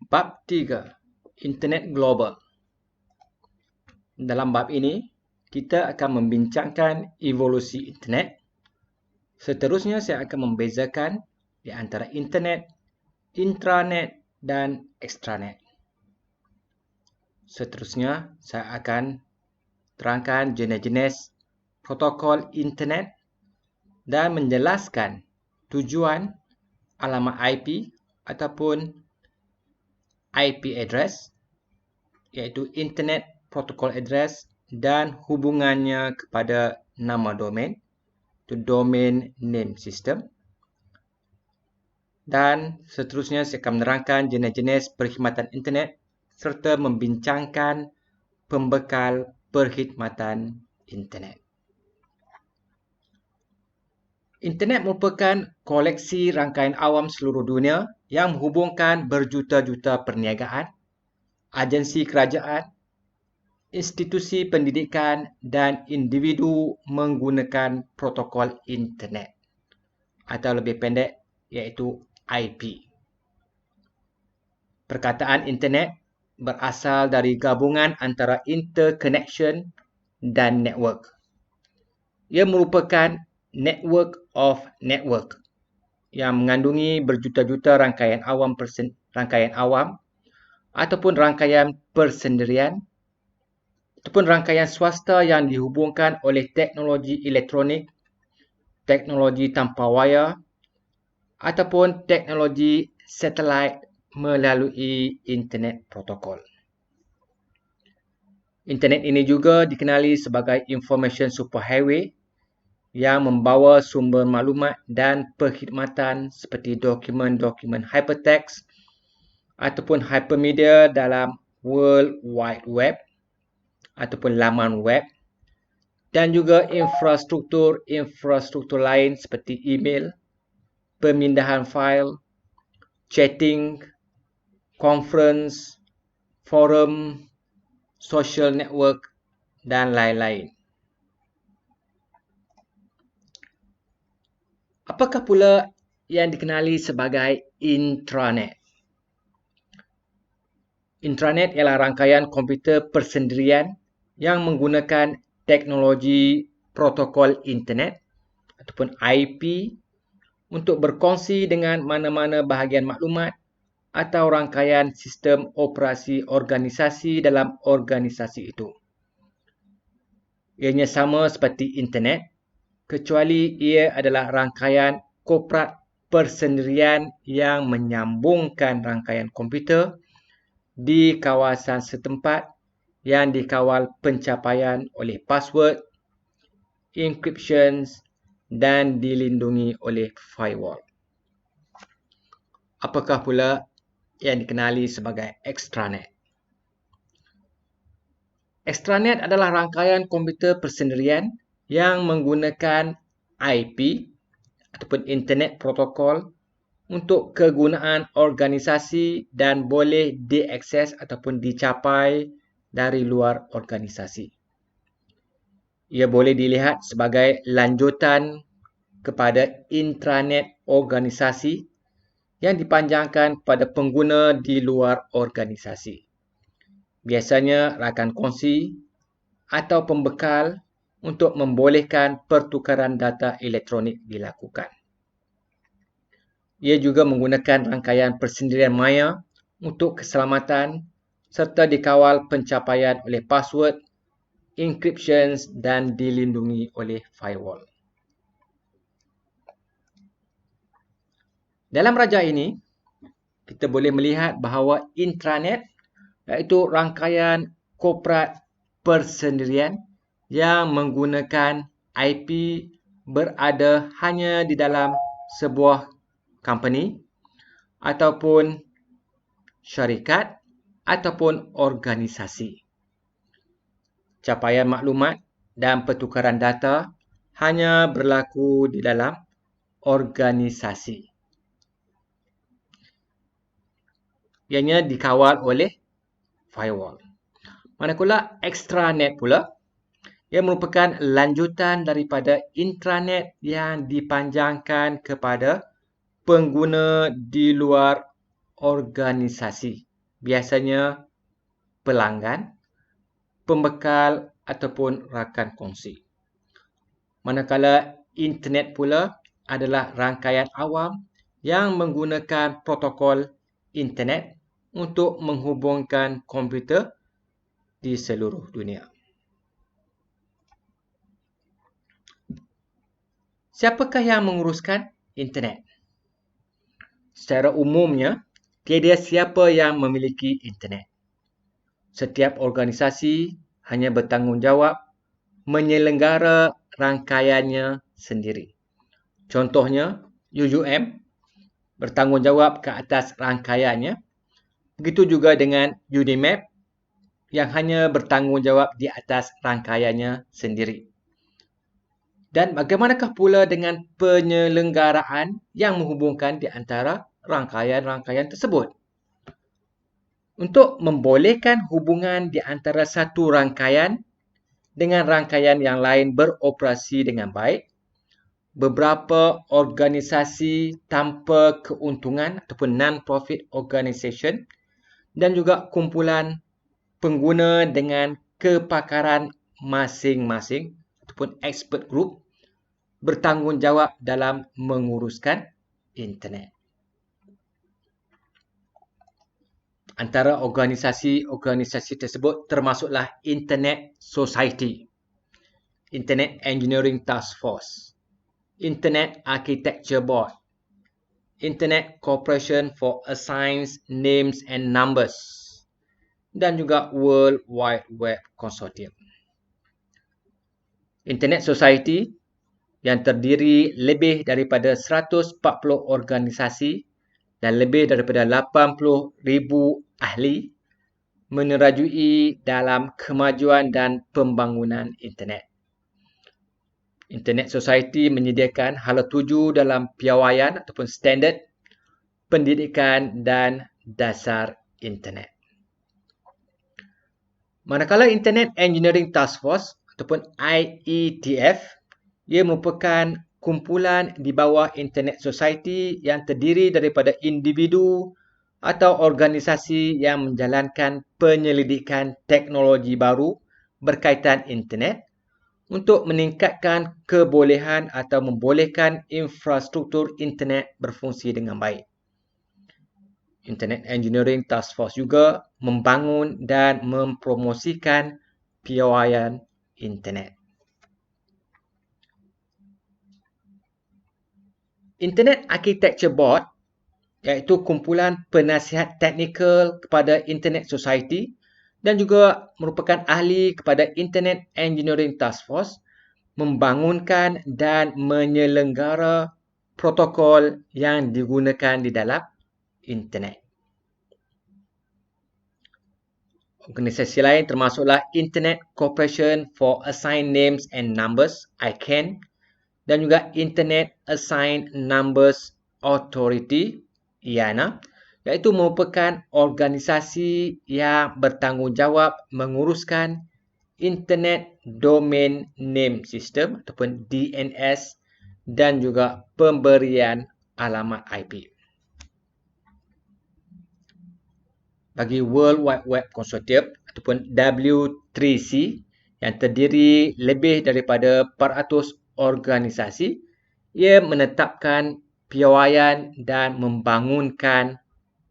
Bab 3. Internet Global. Dalam bab ini, kita akan membincangkan evolusi internet. Seterusnya, saya akan membezakan di antara internet, intranet dan extranet. Seterusnya, saya akan terangkan jenis-jenis protokol internet dan menjelaskan tujuan alamat IP ataupun IP address, iaitu Internet Protocol Address, dan hubungannya kepada nama domain, itu Domain Name System. Dan seterusnya saya akan menerangkan jenis-jenis perkhidmatan internet serta membincangkan pembekal perkhidmatan internet. Internet merupakan koleksi rangkaian awam seluruh dunia yang menghubungkan berjuta-juta perniagaan, agensi kerajaan, institusi pendidikan dan individu menggunakan protokol internet atau lebih pendek iaitu IP. Perkataan internet berasal dari gabungan antara interconnection dan network. Ia merupakan network of network yang mengandungi berjuta-juta rangkaian awam ataupun rangkaian persendirian ataupun rangkaian swasta yang dihubungkan oleh teknologi elektronik, teknologi tanpa wayar ataupun teknologi satelit melalui internet protokol. Internet ini juga dikenali sebagai information superhighway yang membawa sumber maklumat dan perkhidmatan seperti dokumen-dokumen hypertext ataupun hypermedia dalam World Wide Web ataupun laman web, dan juga infrastruktur lain seperti email, pemindahan fail, chatting, conference, forum, social network dan lain-lain. Apakah pula yang dikenali sebagai intranet? Intranet ialah rangkaian komputer persendirian yang menggunakan teknologi protokol internet ataupun IP untuk berkongsi dengan mana-mana bahagian maklumat atau rangkaian sistem operasi organisasi dalam organisasi itu. Ianya sama seperti internet, kecuali ia adalah rangkaian korporat persendirian yang menyambungkan rangkaian komputer di kawasan setempat yang dikawal pencapaian oleh password, encryptions dan dilindungi oleh firewall. Apakah pula yang dikenali sebagai extranet? Extranet adalah rangkaian komputer persendirian yang menggunakan IP ataupun internet protokol untuk kegunaan organisasi dan boleh diakses ataupun dicapai dari luar organisasi. Ia boleh dilihat sebagai lanjutan kepada intranet organisasi yang dipanjangkan pada pengguna di luar organisasi. Biasanya rakan kongsi atau pembekal untuk membolehkan pertukaran data elektronik dilakukan. Ia juga menggunakan rangkaian persendirian maya untuk keselamatan serta dikawal pencapaian oleh password, encryptions dan dilindungi oleh firewall. Dalam rajah ini, kita boleh melihat bahawa intranet iaitu rangkaian korporat persendirian yang menggunakan IP berada hanya di dalam sebuah company ataupun syarikat ataupun organisasi. Capaian maklumat dan pertukaran data hanya berlaku di dalam organisasi. Ianya dikawal oleh firewall. Manakala extranet pula, ia merupakan lanjutan daripada intranet yang dipanjangkan kepada pengguna di luar organisasi biasanya pelanggan, pembekal ataupun rakan kongsi. Manakala internet pula adalah rangkaian awam yang menggunakan protokol internet untuk menghubungkan komputer di seluruh dunia. Siapakah yang menguruskan internet? Secara umumnya, tiada siapa yang memiliki internet. Setiap organisasi hanya bertanggungjawab menyelenggara rangkaiannya sendiri. Contohnya, UUM bertanggungjawab ke atas rangkaiannya. Begitu juga dengan UNIMAP yang hanya bertanggungjawab di atas rangkaiannya sendiri. Dan bagaimanakah pula dengan penyelenggaraan yang menghubungkan di antara rangkaian-rangkaian tersebut? Untuk membolehkan hubungan di antara satu rangkaian dengan rangkaian yang lain beroperasi dengan baik, beberapa organisasi tanpa keuntungan ataupun non-profit organisation dan juga kumpulan pengguna dengan kepakaran masing-masing ataupun expert group bertanggungjawab dalam menguruskan internet. Antara organisasi-organisasi tersebut termasuklah Internet Society, Internet Engineering Task Force, Internet Architecture Board, Internet Corporation for Assigned Names and Numbers, dan juga World Wide Web Consortium. Internet Society yang terdiri lebih daripada 140 organisasi dan lebih daripada 80,000 ahli menerajui dalam kemajuan dan pembangunan internet. Internet Society menyediakan hala tuju dalam piawaian ataupun standard pendidikan dan dasar internet. Manakala Internet Engineering Task Force ataupun IETF, ia merupakan kumpulan di bawah Internet Society yang terdiri daripada individu atau organisasi yang menjalankan penyelidikan teknologi baru berkaitan internet untuk meningkatkan kebolehan atau membolehkan infrastruktur internet berfungsi dengan baik. Internet Engineering Task Force juga membangun dan mempromosikan piawaian internet. Internet Architecture Board iaitu kumpulan penasihat teknikal kepada Internet Society dan juga merupakan ahli kepada Internet Engineering Task Force membangunkan dan menyelenggara protokol yang digunakan di dalam internet. Organisasi lain termasuklah Internet Corporation for Assigned Names and Numbers, ICANN, dan juga Internet Assigned Numbers Authority, IANA, iaitu merupakan organisasi yang bertanggungjawab menguruskan Internet Domain Name System ataupun DNS dan juga pemberian alamat IP. Bagi World Wide Web Consortium ataupun W3C yang terdiri lebih daripada 400 organisasi, ia menetapkan piawaian dan membangunkan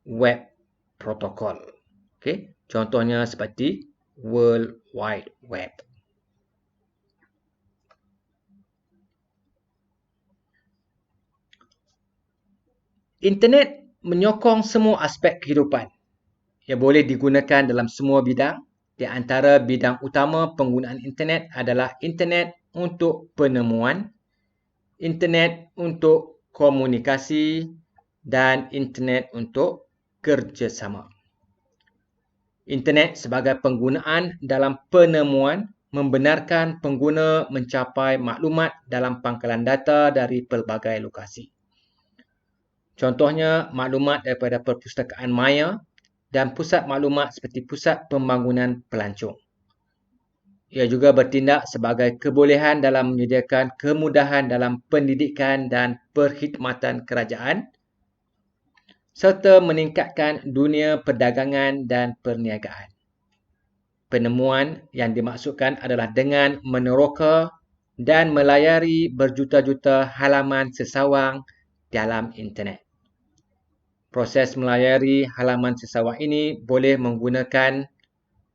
web protokol. Okey, contohnya seperti World Wide Web. Internet menyokong semua aspek kehidupan. Ia boleh digunakan dalam semua bidang. Di antara bidang utama penggunaan internet adalah internet untuk penemuan, internet untuk komunikasi, dan internet untuk kerjasama. Internet sebagai penggunaan dalam penemuan membenarkan pengguna mencapai maklumat dalam pangkalan data dari pelbagai lokasi. Contohnya, maklumat daripada perpustakaan maya dan pusat maklumat seperti pusat pembangunan pelancong. Ia juga bertindak sebagai kebolehan dalam menyediakan kemudahan dalam pendidikan dan perkhidmatan kerajaan serta meningkatkan dunia perdagangan dan perniagaan. Penemuan yang dimaksudkan adalah dengan meneroka dan melayari berjuta-juta halaman sesawang dalam internet. Proses melayari halaman sesawang ini boleh menggunakan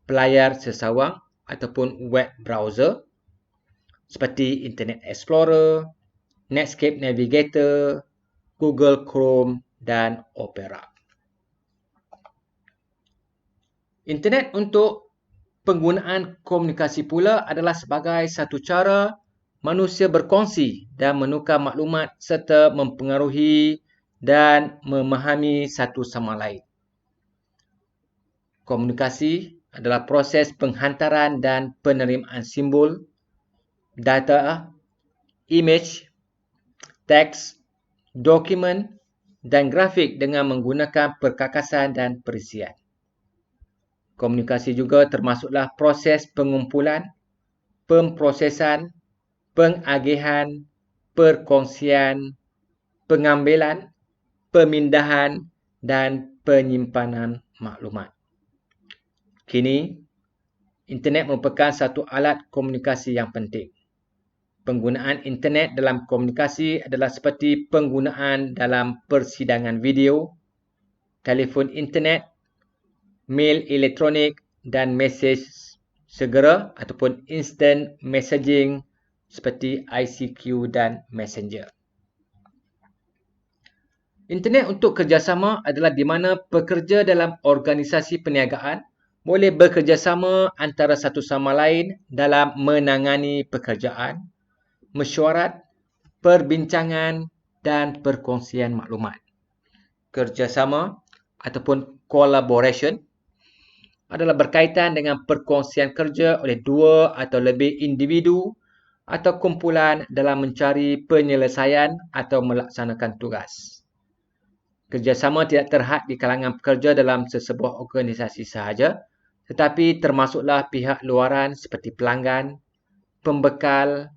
pelayar sesawang ataupun web browser seperti Internet Explorer, Netscape Navigator, Google Chrome dan Opera. Internet untuk penggunaan komunikasi pula adalah sebagai satu cara manusia berkongsi dan menukar maklumat serta mempengaruhi dan memahami satu sama lain. Komunikasi adalah proses penghantaran dan penerimaan simbol, data, imej, teks, dokumen dan grafik dengan menggunakan perkakasan dan perisian. Komunikasi juga termasuklah proses pengumpulan, pemprosesan, pengagihan, perkongsian, pengambilan, pemindahan dan penyimpanan maklumat. Kini, internet merupakan satu alat komunikasi yang penting. Penggunaan internet dalam komunikasi adalah seperti penggunaan dalam persidangan video, telefon internet, mail elektronik dan mesej segera ataupun instant messaging seperti ICQ dan Messenger. Internet untuk kerjasama adalah di mana pekerja dalam organisasi perniagaan boleh bekerjasama antara satu sama lain dalam menangani pekerjaan, mesyuarat, perbincangan dan perkongsian maklumat. Kerjasama ataupun collaboration adalah berkaitan dengan perkongsian kerja oleh dua atau lebih individu atau kumpulan dalam mencari penyelesaian atau melaksanakan tugas. Kerjasama tidak terhad di kalangan pekerja dalam sesebuah organisasi sahaja, tetapi termasuklah pihak luaran seperti pelanggan, pembekal,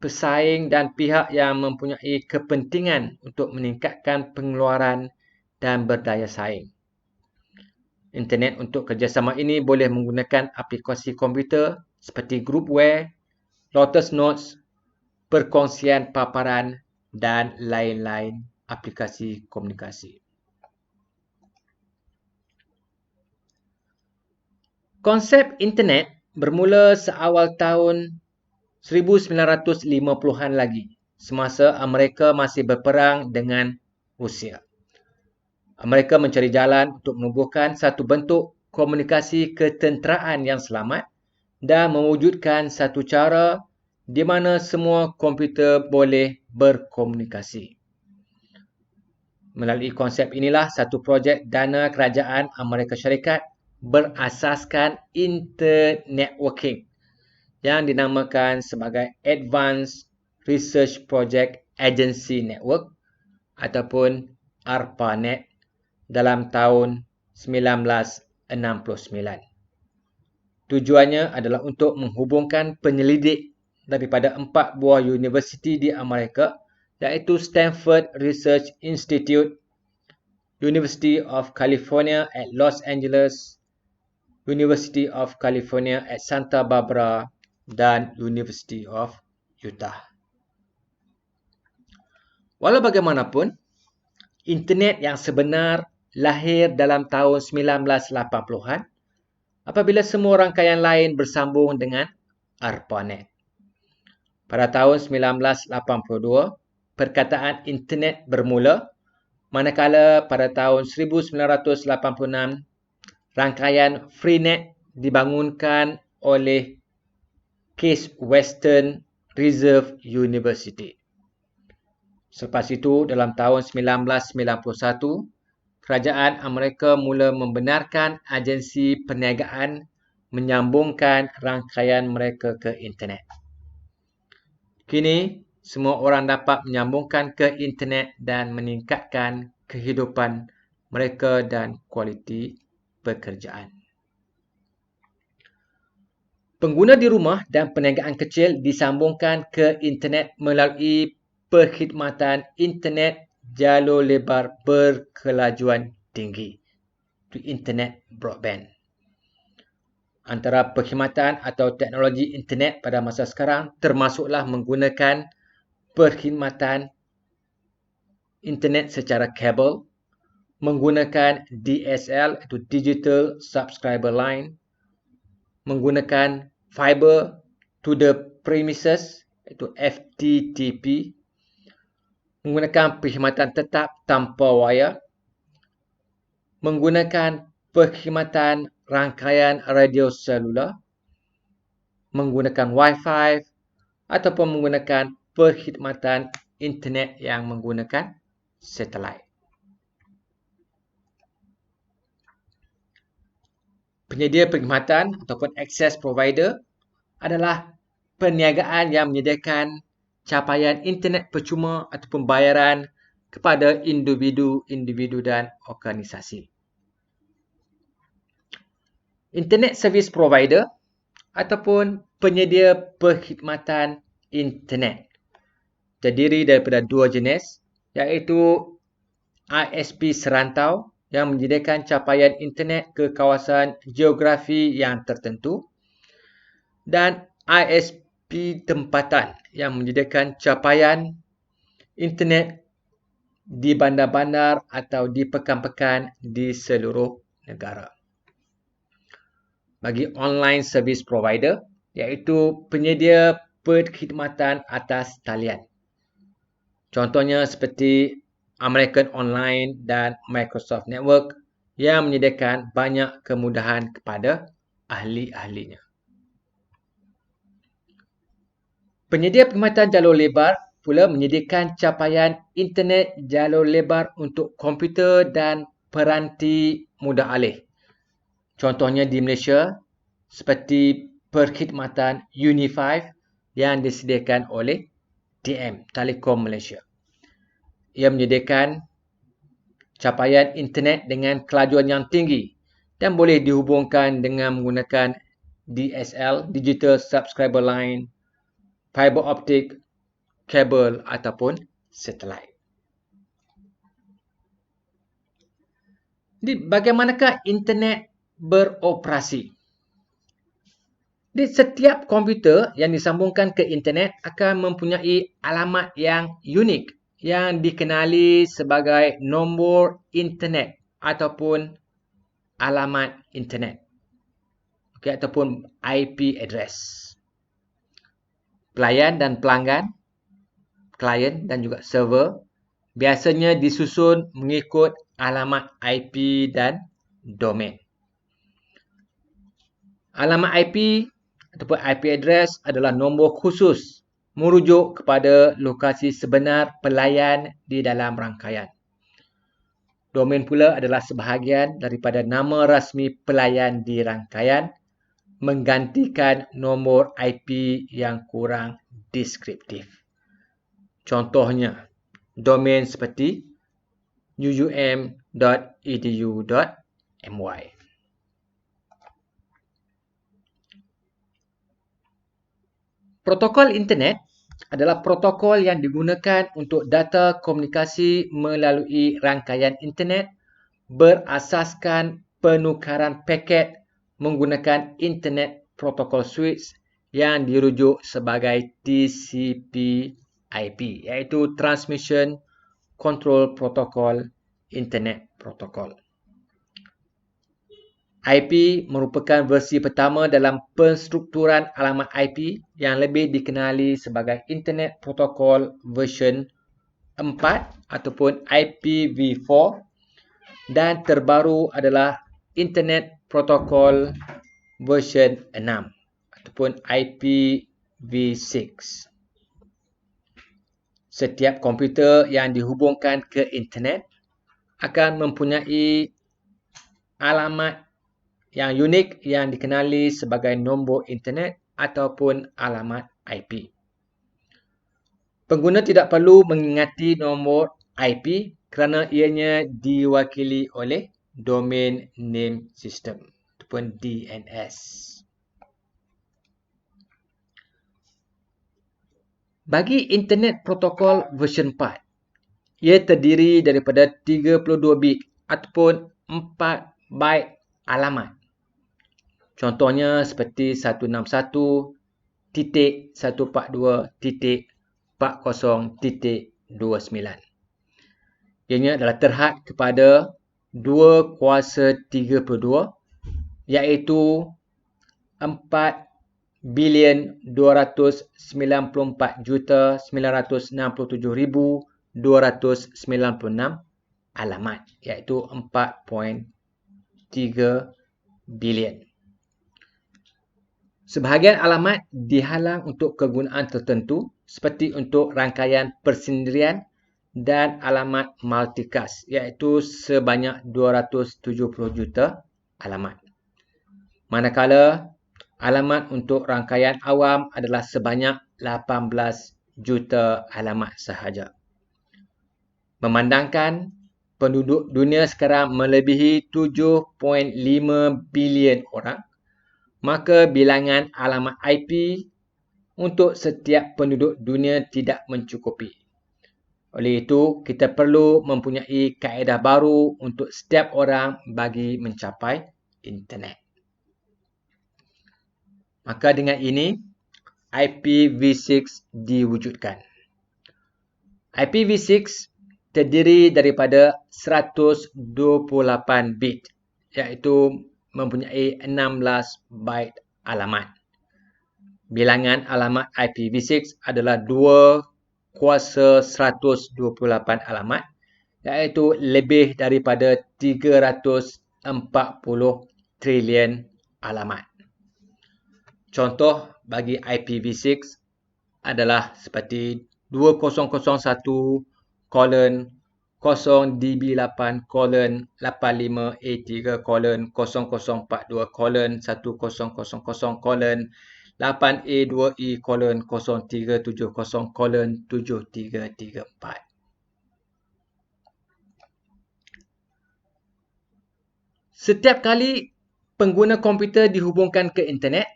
pesaing dan pihak yang mempunyai kepentingan untuk meningkatkan pengeluaran dan berdaya saing. Internet untuk kerjasama ini boleh menggunakan aplikasi komputer seperti Groupware, Lotus Notes, perkongsian paparan dan lain-lain aplikasi komunikasi. Konsep internet bermula seawal tahun 1950-an lagi, semasa Amerika masih berperang dengan Rusia. Amerika mencari jalan untuk menubuhkan satu bentuk komunikasi ketenteraan yang selamat dan mewujudkan satu cara di mana semua komputer boleh berkomunikasi. Melalui konsep inilah satu projek dana kerajaan Amerika Syarikat berasaskan internetworking yang dinamakan sebagai Advanced Research Project Agency Network ataupun ARPANET dalam tahun 1969. Tujuannya adalah untuk menghubungkan penyelidik daripada 4 buah universiti di Amerika iaitu Stanford Research Institute, University of California at Los Angeles, University of California at Santa Barbara dan University of Utah. Walau bagaimanapun, internet yang sebenar lahir dalam tahun 1980-an apabila semua rangkaian lain bersambung dengan ARPANET. Pada tahun 1982, perkataan internet bermula, manakala pada tahun 1986 rangkaian Freenet dibangunkan oleh Case Western Reserve University. Selepas itu, dalam tahun 1991, kerajaan Amerika mula membenarkan agensi perniagaan menyambungkan rangkaian mereka ke internet. Kini, semua orang dapat menyambungkan ke internet dan meningkatkan kehidupan mereka dan kualiti pekerjaan. Pengguna di rumah dan perniagaan kecil disambungkan ke internet melalui perkhidmatan internet jalur lebar berkelajuan tinggi, itu internet broadband. Antara perkhidmatan atau teknologi internet pada masa sekarang termasuklah menggunakan perkhidmatan internet secara kabel, menggunakan DSL iaitu Digital Subscriber Line, menggunakan Fiber to the Premises iaitu FTTP, menggunakan perkhidmatan tetap tanpa wayar, menggunakan perkhidmatan rangkaian radio selular, menggunakan Wi-Fi ataupun menggunakan perkhidmatan internet yang menggunakan satelit. Penyedia perkhidmatan ataupun access provider adalah perniagaan yang menyediakan capaian internet percuma ataupun bayaran kepada individu dan organisasi. Internet Service Provider ataupun penyedia perkhidmatan internet terdiri daripada dua jenis, iaitu ISP serantau yang menyediakan capaian internet ke kawasan geografi yang tertentu, dan ISP tempatan yang menyediakan capaian internet di bandar-bandar atau di pekan-pekan di seluruh negara. Bagi online service provider, iaitu penyedia perkhidmatan atas talian. Contohnya seperti American Online dan Microsoft Network yang menyediakan banyak kemudahan kepada ahli-ahlinya. Penyedia perkhidmatan jalur lebar pula menyediakan capaian internet jalur lebar untuk komputer dan peranti mudah alih. Contohnya di Malaysia seperti perkhidmatan Uni5 yang disediakan oleh TM, Telekom Malaysia. Ia menyediakan capaian internet dengan kelajuan yang tinggi dan boleh dihubungkan dengan menggunakan DSL, Digital Subscriber Line, fiber optik, kabel ataupun satelit. Jadi, bagaimanakah internet beroperasi? Di setiap komputer yang disambungkan ke internet akan mempunyai alamat yang unik yang dikenali sebagai nombor internet ataupun alamat internet. Okey, ataupun IP address. Pelayan dan pelanggan, klien dan juga server biasanya disusun mengikut alamat IP dan domain. Alamat IP ataupun IP address adalah nombor khusus merujuk kepada lokasi sebenar pelayan di dalam rangkaian. Domain pula adalah sebahagian daripada nama rasmi pelayan di rangkaian, menggantikan nombor IP yang kurang deskriptif. Contohnya, domain seperti uum.edu.my. Protokol internet adalah protokol yang digunakan untuk data komunikasi melalui rangkaian internet berasaskan penukaran paket menggunakan Internet Protocol Suite yang dirujuk sebagai TCP/IP, iaitu Transmission Control Protocol Internet Protocol. IP merupakan versi pertama dalam penstrukturan alamat IP yang lebih dikenali sebagai Internet Protocol version 4 ataupun IPv4, dan terbaru adalah Internet Protocol version 6 ataupun IPv6. Setiap komputer yang dihubungkan ke internet akan mempunyai alamat yang unik yang dikenali sebagai nombor internet ataupun alamat IP. Pengguna tidak perlu mengingati nombor IP kerana ianya diwakili oleh Domain Name System ataupun DNS. Bagi Internet Protocol version 4, ia terdiri daripada 32 bit ataupun 4 byte alamat. Contohnya seperti 161.142.40.29. Ianya adalah terhad kepada 2 kuasa 32 iaitu 4,294,967,296 alamat, iaitu 4.3 bilion. Sebahagian alamat dihalang untuk kegunaan tertentu seperti untuk rangkaian persendirian dan alamat multicast iaitu sebanyak 270 juta alamat. Manakala alamat untuk rangkaian awam adalah sebanyak 18 juta alamat sahaja. Memandangkan penduduk dunia sekarang melebihi 7.5 bilion orang, maka bilangan alamat IP untuk setiap penduduk dunia tidak mencukupi. Oleh itu, kita perlu mempunyai kaedah baru untuk setiap orang bagi mencapai internet. Maka dengan ini, IPv6 diwujudkan. IPv6 terdiri daripada 128 bit, iaitu mempunyai 16 byte alamat. Bilangan alamat IPv6 adalah 2 kuasa 128 alamat, iaitu lebih daripada 340 trilion alamat. Contoh bagi IPv6 adalah seperti 2001:85.0.850:10.0.8.2.070:037:0. Setiap kali pengguna komputer dihubungkan ke internet,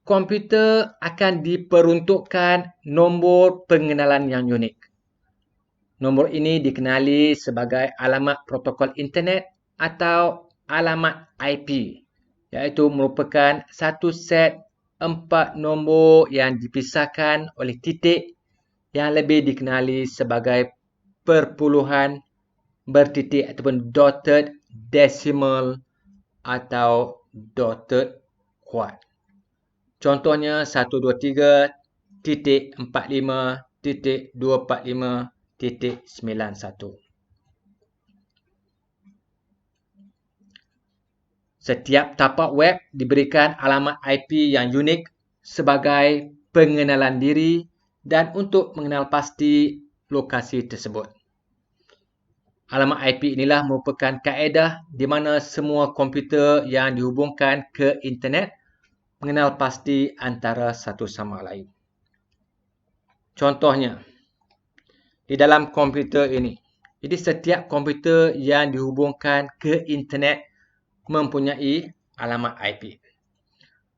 komputer akan diperuntukkan nombor pengenalan yang unik. Nombor ini dikenali sebagai alamat protokol internet atau alamat IP, iaitu merupakan satu set 4 nombor yang dipisahkan oleh titik yang lebih dikenali sebagai perpuluhan bertitik ataupun dotted decimal atau dotted quad. Contohnya 123.45.245.91. Setiap tapak web diberikan alamat IP yang unik sebagai pengenalan diri dan untuk mengenal pasti lokasi tersebut. Alamat IP inilah merupakan kaedah di mana semua komputer yang dihubungkan ke internet mengenal pasti antara satu sama lain. Contohnya, di dalam komputer ini. Jadi setiap komputer yang dihubungkan ke internet mempunyai alamat IP.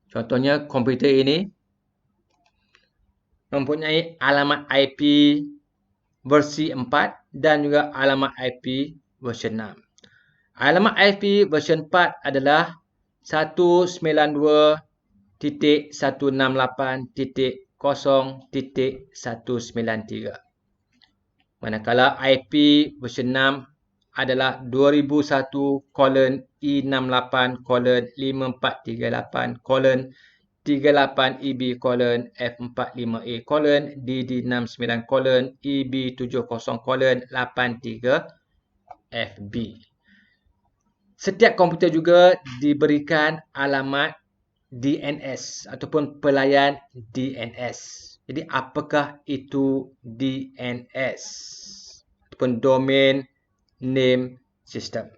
Contohnya komputer ini mempunyai alamat IP versi 4 dan juga alamat IP versi 6. Alamat IP versi 4 adalah 192.168.0.193. Manakala IP versi 6 adalah 2001:54.38.eb://D9 Setiap komputer juga diberikan alamat DNS ataupun pelayan DNS. Jadi apakah itu DNS? Ataupun Domain Name System.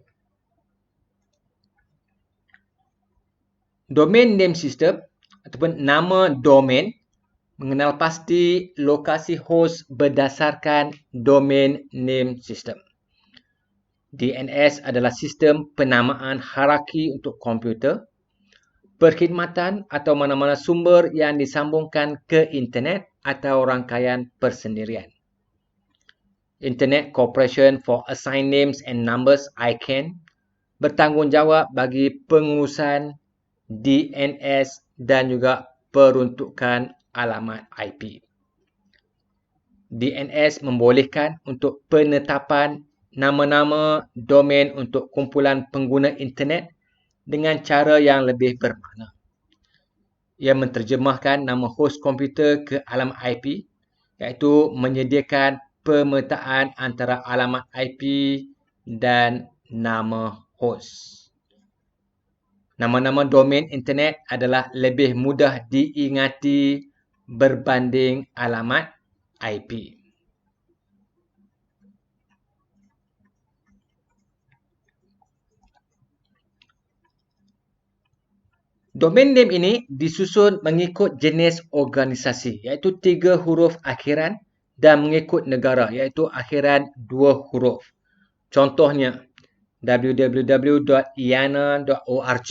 Domain Name System ataupun nama domain mengenal pasti lokasi hos berdasarkan Domain Name System. DNS adalah sistem penamaan hierarki untuk komputer, perkhidmatan atau mana-mana sumber yang disambungkan ke internet atau rangkaian persendirian. Internet Corporation for Assigned Names and Numbers (ICANN) bertanggungjawab bagi pengurusan DNS dan juga peruntukan alamat IP. DNS membolehkan untuk penetapan nama-nama domain untuk kumpulan pengguna internet dengan cara yang lebih bermakna. Ia menterjemahkan nama hos komputer ke alamat IP, iaitu menyediakan pemetaan antara alamat IP dan nama hos. Nama-nama domain internet adalah lebih mudah diingati berbanding alamat IP. Domain name ini disusun mengikut jenis organisasi, iaitu 3 huruf akhiran, dan mengikut negara, iaitu akhiran 2 huruf. Contohnya, www.iana.org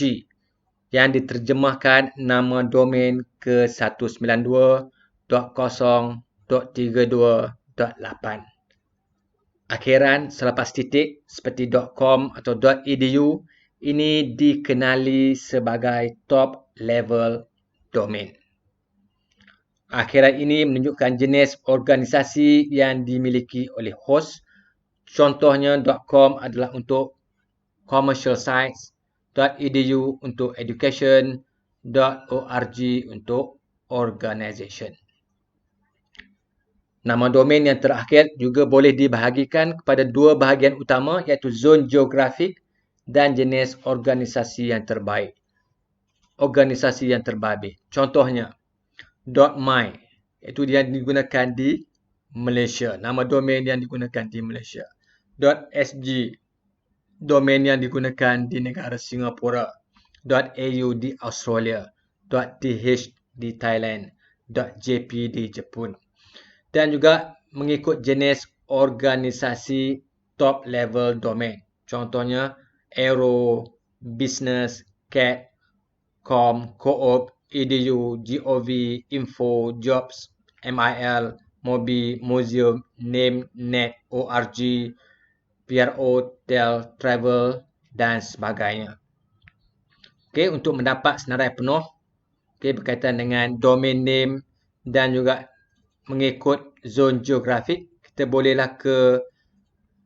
yang diterjemahkan nama domain ke 192.0.32.8. Akhiran selepas titik seperti .com atau .edu ini dikenali sebagai top level domain. Akhiran ini menunjukkan jenis organisasi yang dimiliki oleh host. Contohnya .com adalah untuk commercial sites, .edu untuk education, .org untuk organisation. Nama domain yang terakhir juga boleh dibahagikan kepada 2 bahagian utama, iaitu zon geografik dan jenis organisasi yang terbaik. Contohnya, .my, iaitu yang digunakan di Malaysia. Nama domain yang digunakan di Malaysia. .sg, domain yang digunakan di negara Singapura. .au di Australia. .th di Thailand. .jp di Jepun. Dan juga mengikut jenis organisasi top level domain. Contohnya, Aero, Business, Cat, Com, Co-op, Edu, Gov, Info, Jobs, MIL, Mobi, Museum, Name, Net, ORG, PRO, Tel, Travel dan sebagainya. Okey, untuk mendapat senarai penuh berkaitan dengan domain name dan juga mengikut zon geografik, kita bolehlah ke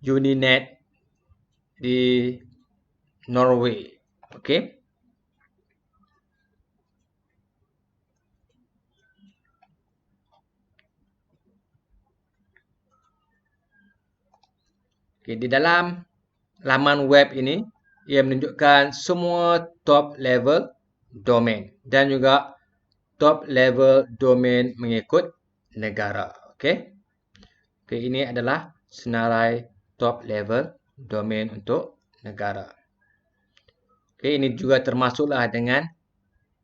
Uninet di Norway. Okey. Di dalam laman web ini, ia menunjukkan semua top level domain dan juga top level domain mengikut negara. Okey. Ini adalah senarai top level domain untuk negara. Ini juga termasuklah dengan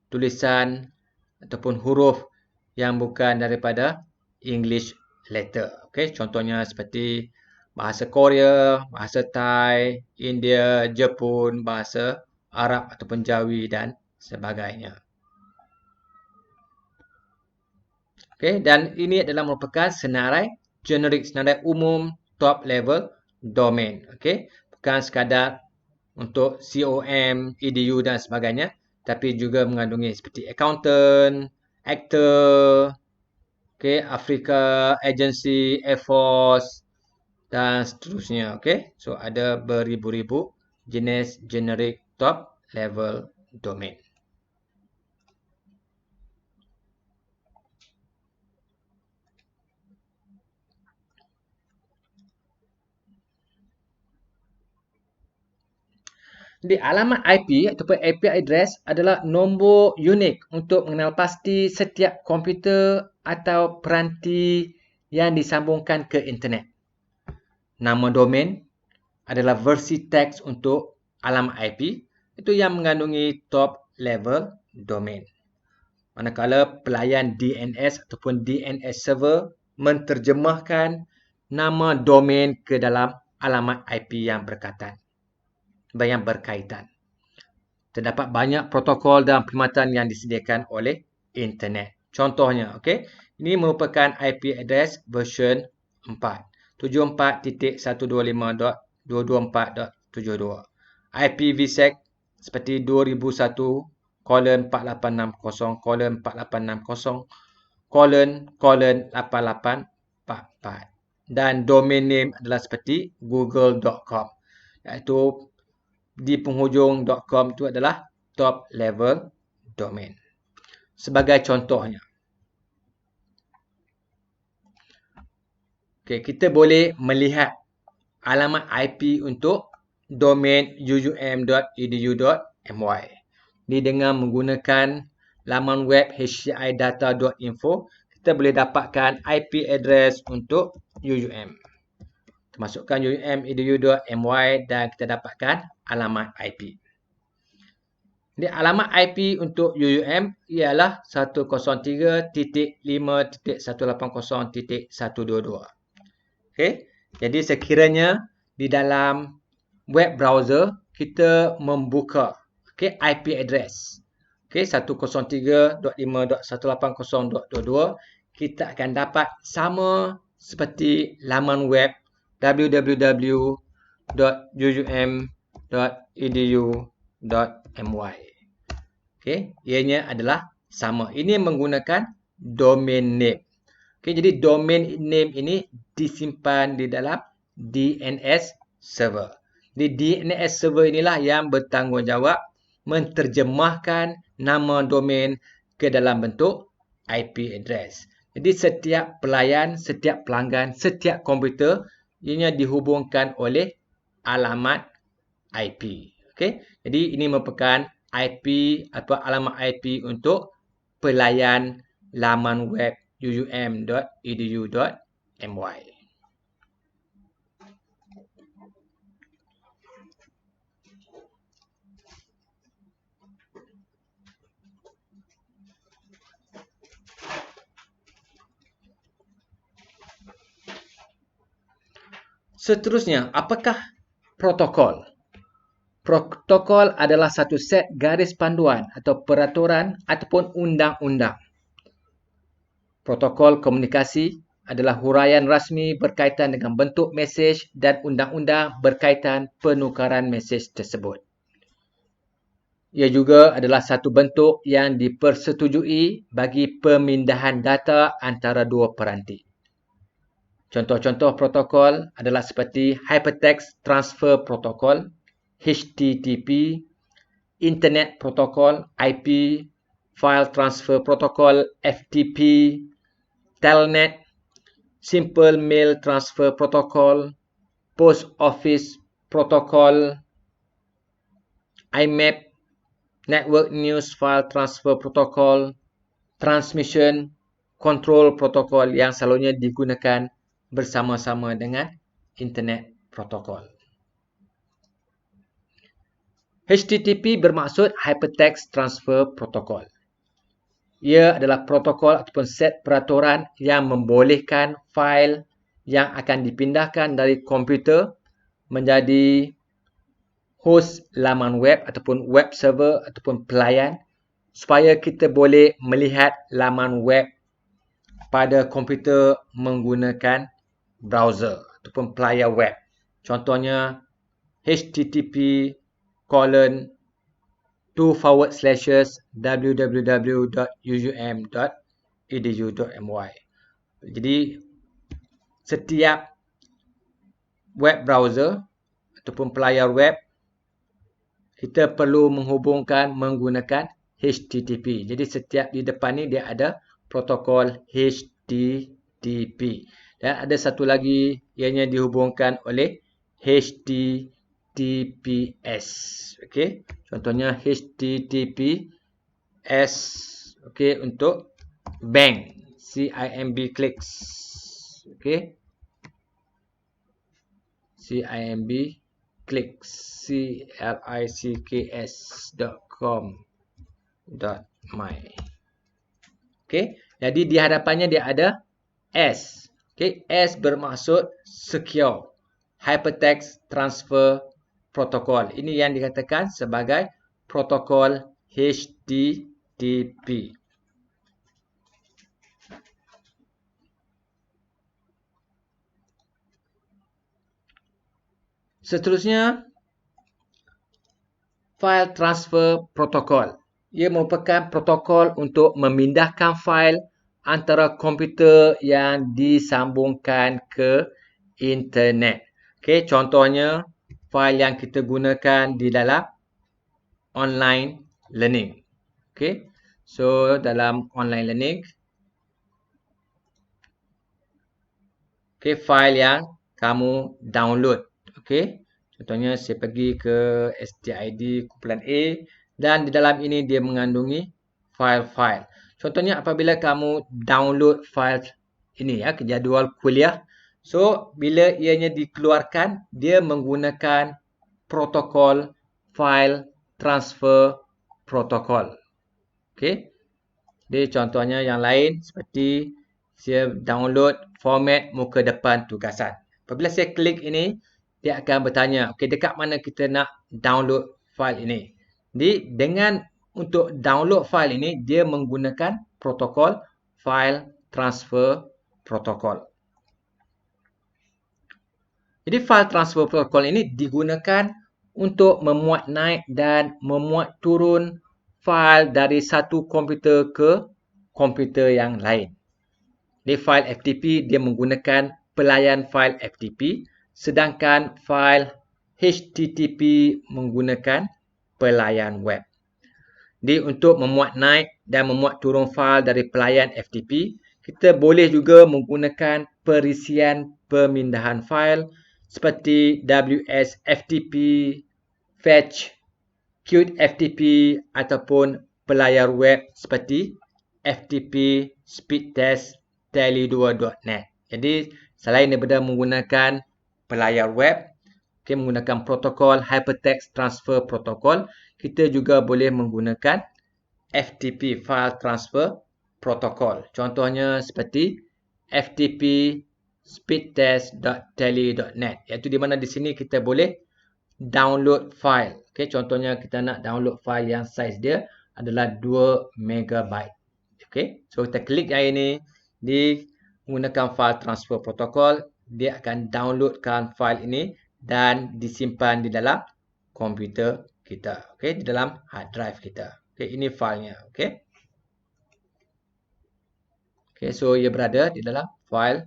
tulisan ataupun huruf yang bukan daripada English letter. Contohnya seperti bahasa Korea, bahasa Thai, India, Jepun, bahasa Arab ataupun Jawi dan sebagainya. Dan ini adalah merupakan senarai generik, senarai umum top level domain. Bukan sekadar untuk COM, EDU dan sebagainya, tapi juga mengandungi seperti accountant, actor, Africa Agency, Air Force dan seterusnya. So ada beribu-ribu jenis generik top level domain. Di alamat IP ataupun IP address adalah nombor unik untuk mengenal pasti setiap komputer atau peranti yang disambungkan ke internet. Nama domain adalah versi teks untuk alamat IP, itu yang mengandungi top level domain. Manakala pelayan DNS ataupun DNS server menterjemahkan nama domain ke dalam alamat IP yang berkaitan. Terdapat banyak protokol dan perkhidmatan yang disediakan oleh internet. Contohnya, ini merupakan IP address version 4. 74.125.224.72. IPv6 seperti 2001:4860:8844. Dan domain name adalah seperti google.com, iaitu di penghujung .com itu adalah top level domain. Sebagai contohnya, kita boleh melihat alamat IP untuk domain uum.edu.my. Ini dengan menggunakan laman web hcidata.info, kita boleh dapatkan IP address untuk UUM. Kita masukkan uum.edu.my dan kita dapatkan alamat IP. Jadi alamat IP untuk UUM ialah 103.5.180.122. Okey. Jadi sekiranya di dalam web browser kita membuka IP address 103.5.180.122, kita akan dapat sama seperti laman web www.uum.edu.my. Ianya adalah sama. Ini menggunakan domain name. Jadi domain name ini disimpan di dalam DNS server. Di DNS server inilah yang bertanggungjawab menterjemahkan nama domain ke dalam bentuk IP address. Jadi setiap pelayan, setiap pelanggan, setiap komputer ianya dihubungkan oleh alamat IP. Jadi ini merupakan IP atau alamat IP untuk pelayan laman web uum.edu.my. Seterusnya, apakah protokol? Protokol adalah satu set garis panduan atau peraturan ataupun undang-undang. Protokol komunikasi adalah huraian rasmi berkaitan dengan bentuk mesej dan undang-undang berkaitan penukaran mesej tersebut. Ia juga adalah satu bentuk yang dipersetujui bagi pemindahan data antara dua peranti. Contoh-contoh protokol adalah seperti Hypertext Transfer Protocol, HTTP, Internet Protocol, IP, File Transfer Protocol, FTP, Telnet, Simple Mail Transfer Protocol, Post Office Protocol, IMAP, Network News File Transfer Protocol, Transmission Control Protocol yang selalunya digunakan bersama-sama dengan Internet Protocol. HTTP bermaksud Hypertext Transfer Protocol. Ia adalah protokol ataupun set peraturan yang membolehkan fail yang akan dipindahkan dari komputer menjadi host laman web ataupun web server ataupun pelayan supaya kita boleh melihat laman web pada komputer menggunakan browser ataupun player web. Contohnya http://www.uum.edu.my. Jadi setiap web browser ataupun player web kita perlu menghubungkan menggunakan HTTP. Jadi setiap di depan ni dia ada protokol HTTP. Dan ada satu lagi ianya dihubungkan oleh HTTPS. Okey, contohnya HTTPS untuk bank, CIMB clicks. Okey. CIMB clicks, clicks.com.my. Okey, jadi di hadapannya dia ada S. S bermaksud secure, Hypertext Transfer Protocol. Ini yang dikatakan sebagai protokol HTTP. Seterusnya, file transfer protocol. Ia merupakan protokol untuk memindahkan fail antara komputer yang disambungkan ke internet. Okey, contohnya fail yang kita gunakan di dalam online learning. Okey. So dalam online learning, okey, fail yang kamu download. Okey. Contohnya saya pergi ke stid kumpulan A dan di dalam ini dia mengandungi fail-fail. Contohnya apabila kamu download fail ini ya ke jadual kuliah. So bila ianya dikeluarkan, dia menggunakan protokol file transfer protocol. Okey. Jadi contohnya yang lain seperti saya download format muka depan tugasan. Apabila saya klik ini, dia akan bertanya, okey, dekat mana kita nak download file ini. Jadi dengan untuk download file ini, dia menggunakan protokol file transfer protocol. Jadi file transfer protocol ini digunakan untuk memuat naik dan memuat turun fail dari satu komputer ke komputer yang lain. Di file FTP dia menggunakan pelayan file FTP, sedangkan file HTTP menggunakan pelayan web. Jadi untuk memuat naik dan memuat turun fail dari pelayan FTP, kita boleh juga menggunakan perisian pemindahan fail seperti WSFTP, Fetch, Qt FTP ataupun pelayar web seperti FTP Speedtest Tally2.net. Jadi selain daripada menggunakan pelayar web, okay, menggunakan protokol Hypertext Transfer Protocol, kita juga boleh menggunakan FTP File Transfer Protocol. Contohnya seperti FTP Speedtest.tally.net, iaitu di mana di sini kita boleh download file. Okay, contohnya kita nak download file yang saiz dia adalah 2 MB. Okay, so kita klik yang ini, di menggunakan file transfer protocol, dia akan downloadkan file ini dan disimpan di dalam komputer kita. Okay, di dalam hard drive kita. Okay, ini filenya. Okay. Okay, so ia berada di dalam file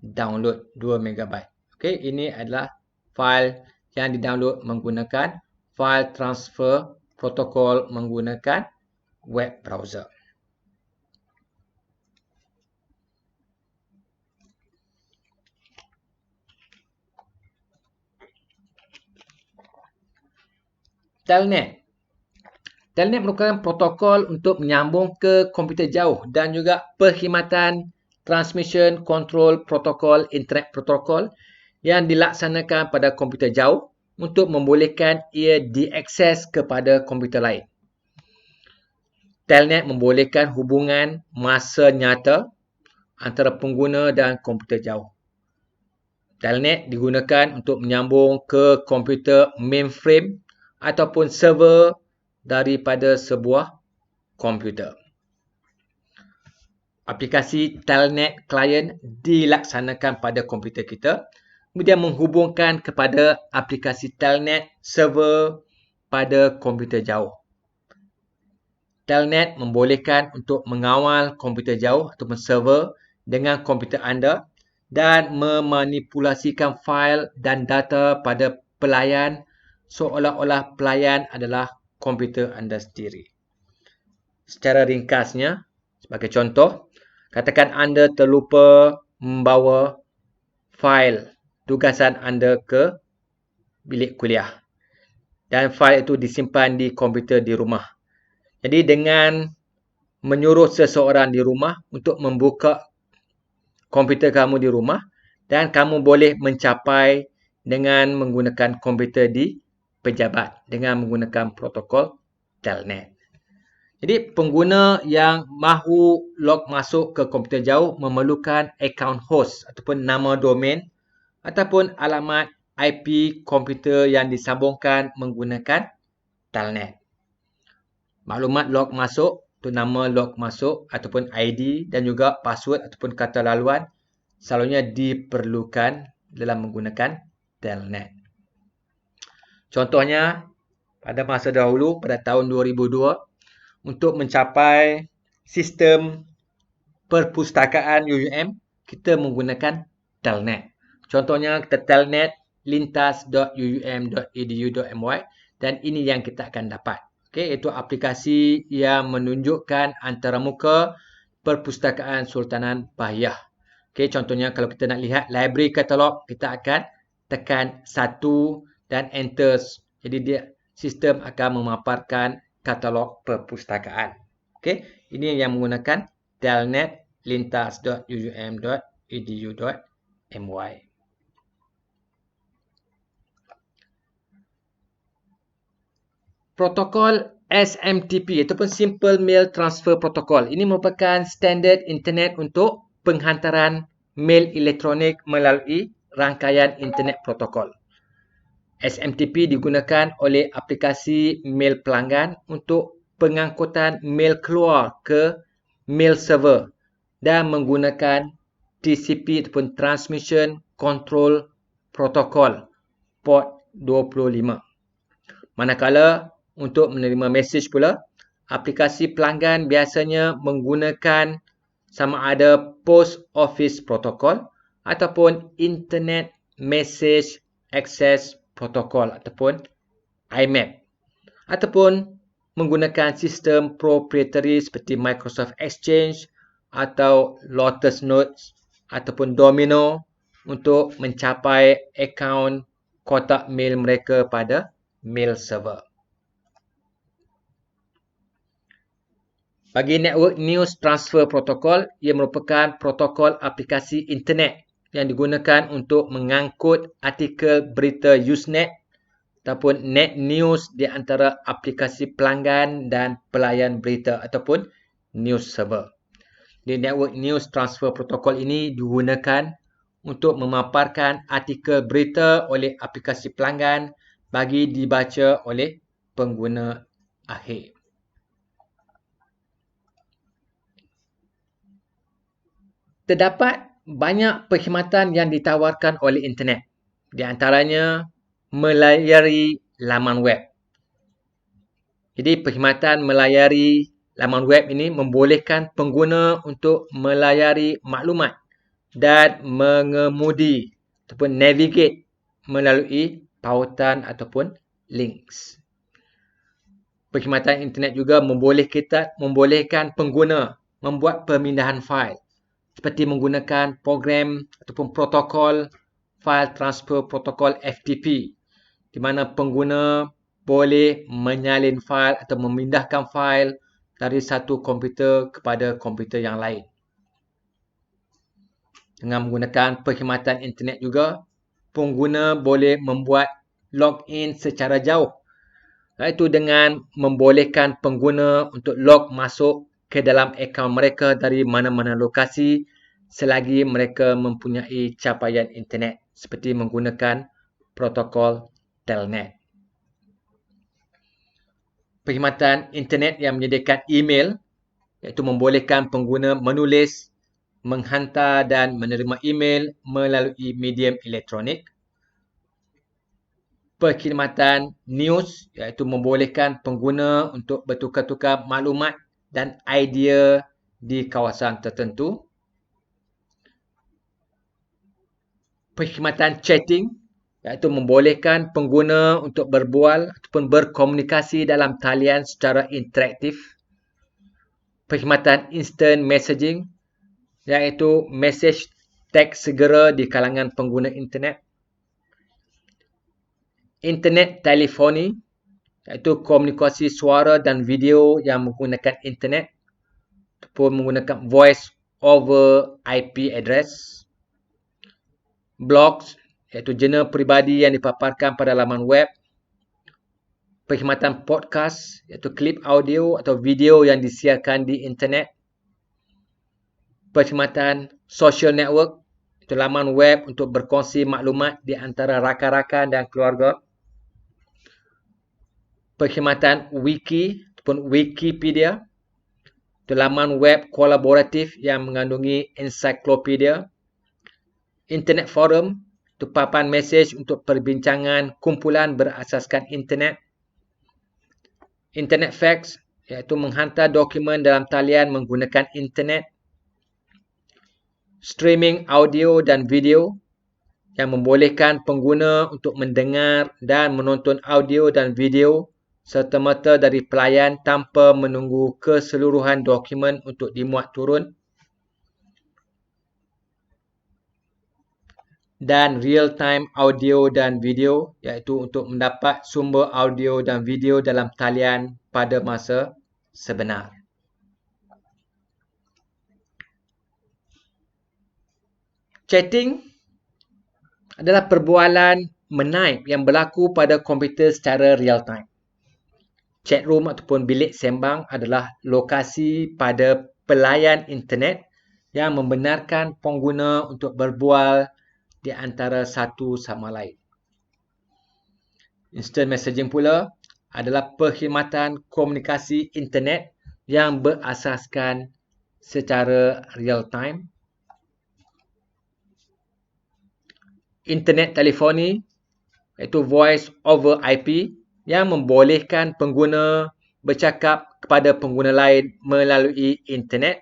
download 2 MB. Okay, ini adalah file yang di-download menggunakan file transfer protocol menggunakan web browser. Telnet. Telnet merupakan protokol untuk menyambung ke komputer jauh dan juga perkhidmatan Transmission Control Protocol Internet Protocol yang dilaksanakan pada komputer jauh untuk membolehkan ia diakses kepada komputer lain. Telnet membolehkan hubungan masa nyata antara pengguna dan komputer jauh. Telnet digunakan untuk menyambung ke komputer mainframe ataupun server daripada sebuah komputer. Aplikasi Telnet Client dilaksanakan pada komputer kita, kemudian menghubungkan kepada aplikasi Telnet server pada komputer jauh. Telnet membolehkan untuk mengawal komputer jauh ataupun server dengan komputer anda dan memanipulasikan fail dan data pada pelayan seolah-olah pelayan adalah komputer anda sendiri. Secara ringkasnya, sebagai contoh, katakan anda terlupa membawa fail tugasan anda ke bilik kuliah dan fail itu disimpan di komputer di rumah. Jadi dengan menyuruh seseorang di rumah untuk membuka komputer kamu di rumah dan kamu boleh mencapai dengan menggunakan komputer di pejabat dengan menggunakan protokol Telnet. Jadi pengguna yang mahu log masuk ke komputer jauh memerlukan account host ataupun nama domain ataupun alamat IP komputer yang disambungkan menggunakan Telnet. Maklumat log masuk, tu nama log masuk ataupun ID dan juga password ataupun kata laluan selalunya diperlukan dalam menggunakan Telnet. Contohnya, pada masa dahulu, pada tahun 2002, untuk mencapai sistem perpustakaan UUM, kita menggunakan Telnet. Contohnya, kita Telnet lintas.uum.edu.my dan ini yang kita akan dapat. Okey, iaitu aplikasi yang menunjukkan antarmuka Perpustakaan Sultanan Bahiyah. Okey, contohnya kalau kita nak lihat library katalog, kita akan tekan 1 dan enter. Jadi dia sistem akan memaparkan katalog perpustakaan. Okey, ini yang menggunakan Telnet lintas.uum.edu.my. Protokol SMTP ataupun Simple Mail Transfer Protocol. Ini merupakan standard internet untuk penghantaran mail elektronik melalui rangkaian internet protokol. SMTP digunakan oleh aplikasi mail pelanggan untuk pengangkutan mail keluar ke mail server dan menggunakan TCP ataupun Transmission Control Protocol port 25. Manakala untuk menerima mesej pula, aplikasi pelanggan biasanya menggunakan sama ada Post Office Protocol ataupun Internet Message Access Protocol ataupun IMAP, ataupun menggunakan sistem proprietary seperti Microsoft Exchange atau Lotus Notes ataupun Domino untuk mencapai akaun kotak mail mereka pada mail server. Bagi Network News Transfer Protocol, ia merupakan protokol aplikasi internet yang digunakan untuk mengangkut artikel berita Usenet ataupun net news di antara aplikasi pelanggan dan pelayan berita ataupun news server. Di Network News Transfer Protocol ini digunakan untuk memaparkan artikel berita oleh aplikasi pelanggan bagi dibaca oleh pengguna akhir. Terdapat banyak perkhidmatan yang ditawarkan oleh internet. Di antaranya melayari laman web. Jadi perkhidmatan melayari laman web ini membolehkan pengguna untuk melayari maklumat dan mengemudi ataupun navigate melalui pautan ataupun links. Perkhidmatan internet juga membolehkan pengguna membuat pemindahan fail seperti menggunakan program ataupun protokol File Transfer Protocol FTP di mana pengguna boleh menyalin fail atau memindahkan fail dari satu komputer kepada komputer yang lain. Dengan menggunakan perkhidmatan internet juga, pengguna boleh membuat login secara jauh, iaitu dengan membolehkan pengguna untuk log masuk ke dalam akaun mereka dari mana-mana lokasi selagi mereka mempunyai capaian internet seperti menggunakan protokol Telnet. Perkhidmatan internet yang menyediakan email iaitu membolehkan pengguna menulis, menghantar dan menerima email melalui medium elektronik. Perkhidmatan news iaitu membolehkan pengguna untuk bertukar-tukar maklumat dan idea di kawasan tertentu. Perkhidmatan chatting iaitu membolehkan pengguna untuk berbual ataupun berkomunikasi dalam talian secara interaktif. Perkhidmatan instant messaging iaitu mesej teks segera di kalangan pengguna internet. Internet telefoni iaitu komunikasi suara dan video yang menggunakan internet ataupun menggunakan voice over IP address. Blogs iaitu jurnal peribadi yang dipaparkan pada laman web. Perkhidmatan podcast iaitu klip audio atau video yang disiarkan di internet. Perkhidmatan social network iaitu laman web untuk berkongsi maklumat di antara rakan-rakan dan keluarga. Perkhidmatan wiki ataupun Wikipedia itu laman web kolaboratif yang mengandungi ensiklopedia. Internet forum Itu papan mesej untuk perbincangan kumpulan berasaskan internet. Internet fax, iaitu menghantar dokumen dalam talian menggunakan internet. Streaming audio dan video, yang membolehkan pengguna untuk mendengar dan menonton audio dan video serta-merta dari pelayan tanpa menunggu keseluruhan dokumen untuk dimuat turun. Dan real-time audio dan video, iaitu untuk mendapat sumber audio dan video dalam talian pada masa sebenar. Chatting adalah perbualan menaip yang berlaku pada komputer secara real-time. Chatroom ataupun bilik sembang adalah lokasi pada pelayan internet yang membenarkan pengguna untuk berbual di antara satu sama lain. Instant messaging pula adalah perkhidmatan komunikasi internet yang berasaskan secara real-time. Internet telefoni, iaitu voice over IP, yang membolehkan pengguna bercakap kepada pengguna lain melalui internet.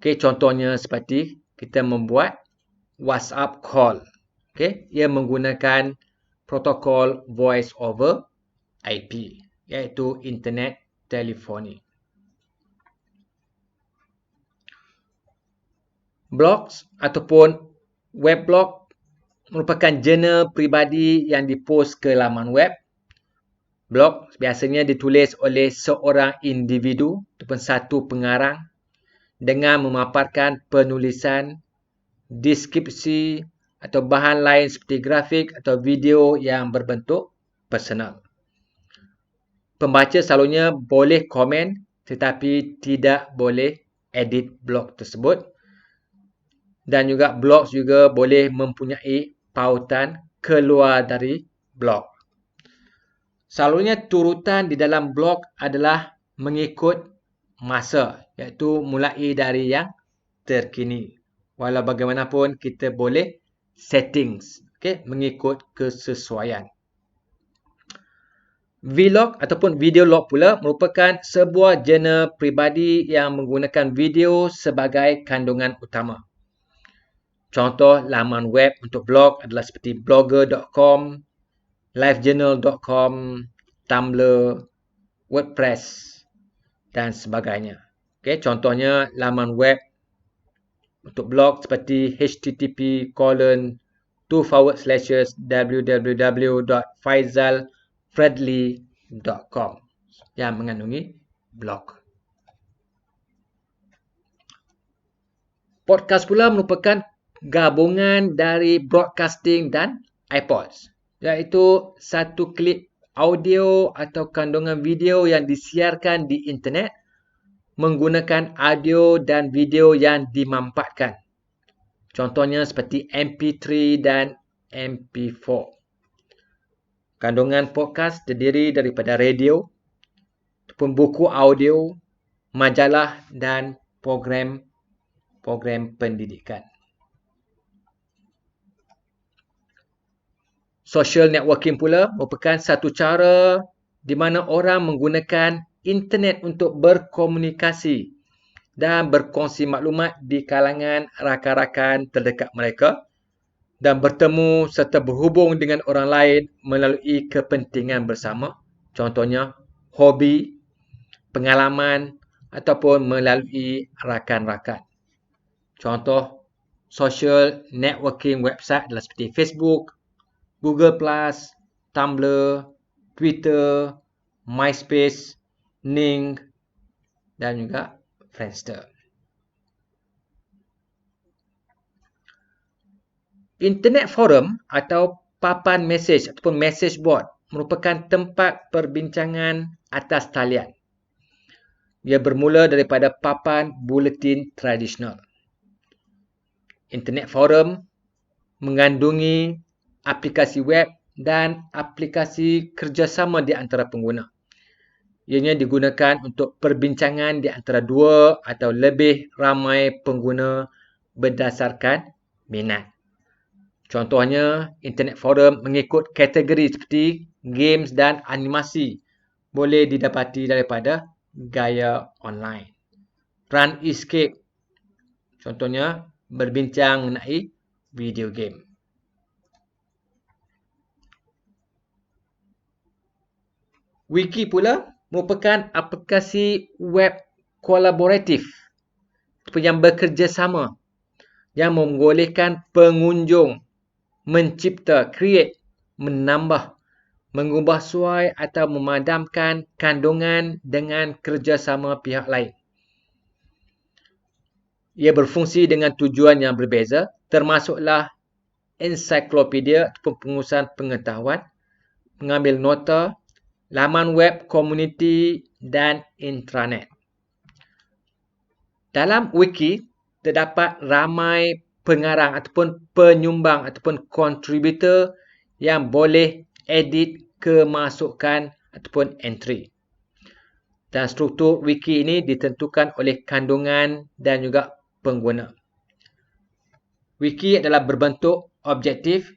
Okey, contohnya seperti kita membuat WhatsApp call. Okey, ia menggunakan protokol voice over IP, iaitu internet telefoni. Blogs ataupun weblog merupakan jurnal peribadi yang dipost ke laman web. Blog biasanya ditulis oleh seorang individu ataupun satu pengarang dengan memaparkan penulisan, deskripsi atau bahan lain seperti grafik atau video yang berbentuk personal. Pembaca selalunya boleh komen tetapi tidak boleh edit blog tersebut. Dan juga blog juga boleh mempunyai pautan keluar dari blog. Selalunya turutan di dalam blog adalah mengikut masa, iaitu mulai dari yang terkini. Walau bagaimanapun kita boleh settings, mengikut kesesuaian. Vlog ataupun video log pula merupakan sebuah jurnal peribadi yang menggunakan video sebagai kandungan utama. Contoh laman web untuk blog adalah seperti blogger.com, livejournal.com, Tumblr, WordPress dan sebagainya. Okey, contohnya laman web untuk blog seperti http://www.faizalfredly.com yang mengandungi blog. Podcast pula merupakan gabungan dari broadcasting dan iPods, iaitu satu klip audio atau kandungan video yang disiarkan di internet menggunakan audio dan video yang dimanfaatkan. Contohnya seperti MP3 dan MP4. Kandungan podcast terdiri daripada radio, ataupun buku audio, majalah dan program pendidikan. Social networking pula merupakan satu cara di mana orang menggunakan internet untuk berkomunikasi dan berkongsi maklumat di kalangan rakan-rakan terdekat mereka dan bertemu serta berhubung dengan orang lain melalui kepentingan bersama, contohnya hobi, pengalaman ataupun melalui rakan-rakan. Contoh social networking website adalah seperti Facebook, Google+, Tumblr, Twitter, MySpace, Ning dan juga Friendster. Internet forum atau papan mesej ataupun message board merupakan tempat perbincangan atas talian. Ia bermula daripada papan buletin tradisional. Internet forum mengandungi aplikasi web dan aplikasi kerjasama di antara pengguna. Ianya digunakan untuk perbincangan di antara dua atau lebih ramai pengguna berdasarkan minat. Contohnya, internet forum mengikut kategori seperti games dan animasi boleh didapati daripada gaya online. Run Escape, contohnya berbincang mengenai video game. Wiki pula merupakan aplikasi web kolaboratif yang bekerjasama yang membolehkan pengunjung mencipta, create, menambah, mengubah suai atau memadamkan kandungan dengan kerjasama pihak lain. Ia berfungsi dengan tujuan yang berbeza, termasuklah ensiklopedia ataupun pengurusan pengetahuan, mengambil nota, laman web komuniti dan intranet. Dalam wiki, terdapat ramai pengarang ataupun penyumbang ataupun kontributor yang boleh edit kemasukan ataupun entry. Dan struktur wiki ini ditentukan oleh kandungan dan juga pengguna. Wiki adalah berbentuk objektif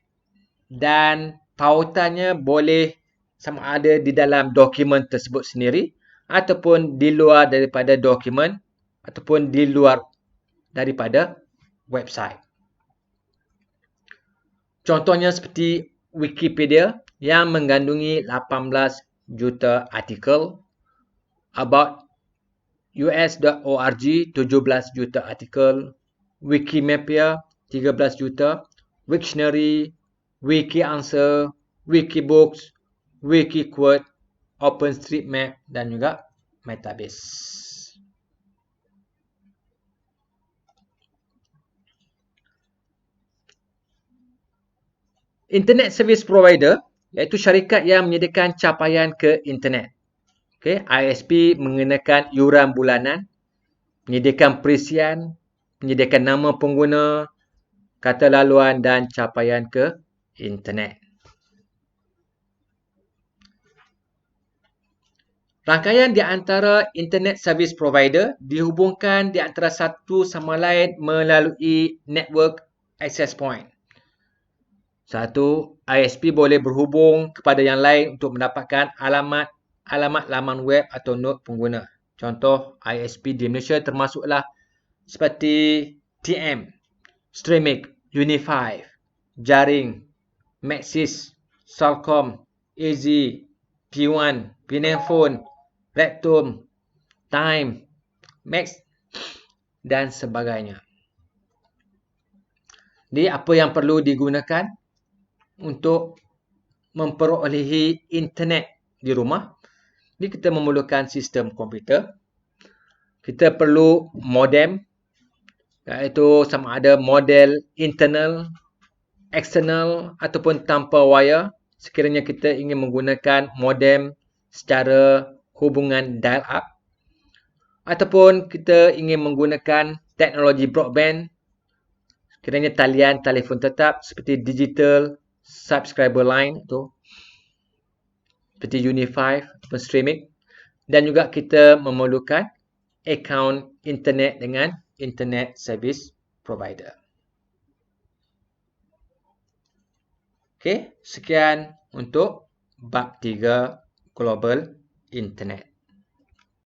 dan pautannya boleh sama ada di dalam dokumen tersebut sendiri ataupun di luar daripada dokumen ataupun di luar daripada website. Contohnya seperti Wikipedia yang mengandungi 18 juta artikel, About US.org 17 juta artikel, Wikimedia 13 juta, Wiktionary, Wikianswer, Wikibooks, Wikiquote, OpenStreetMap dan juga Metabase. Internet Service Provider iaitu syarikat yang menyediakan capaian ke internet. Okay, ISP mengenakan yuran bulanan, menyediakan perisian, menyediakan nama pengguna, kata laluan dan capaian ke internet. Rangkaian di antara Internet Service Provider dihubungkan di antara satu sama lain melalui Network Access Point. Satu, ISP boleh berhubung kepada yang lain untuk mendapatkan alamat laman web atau nod pengguna. Contoh ISP di Malaysia termasuklah seperti TM, Streamic, Uni5, Jaring, Maxis, Celcom, AZ, P1, Penang Phone, Redtone, Time, Max dan sebagainya. Jadi apa yang perlu digunakan untuk memperolehi internet di rumah? Jadi kita memerlukan sistem komputer. Kita perlu modem, iaitu sama ada model internal, external ataupun tanpa wire. Sekiranya kita ingin menggunakan modem secara hubungan dial-up, ataupun kita ingin menggunakan teknologi broadband, sekiranya talian telefon tetap seperti digital subscriber line tu, seperti Uni5 ataupun Streamic, dan juga kita memerlukan akaun internet dengan Internet Service Provider. Okey, sekian untuk bab 3 Global Internet.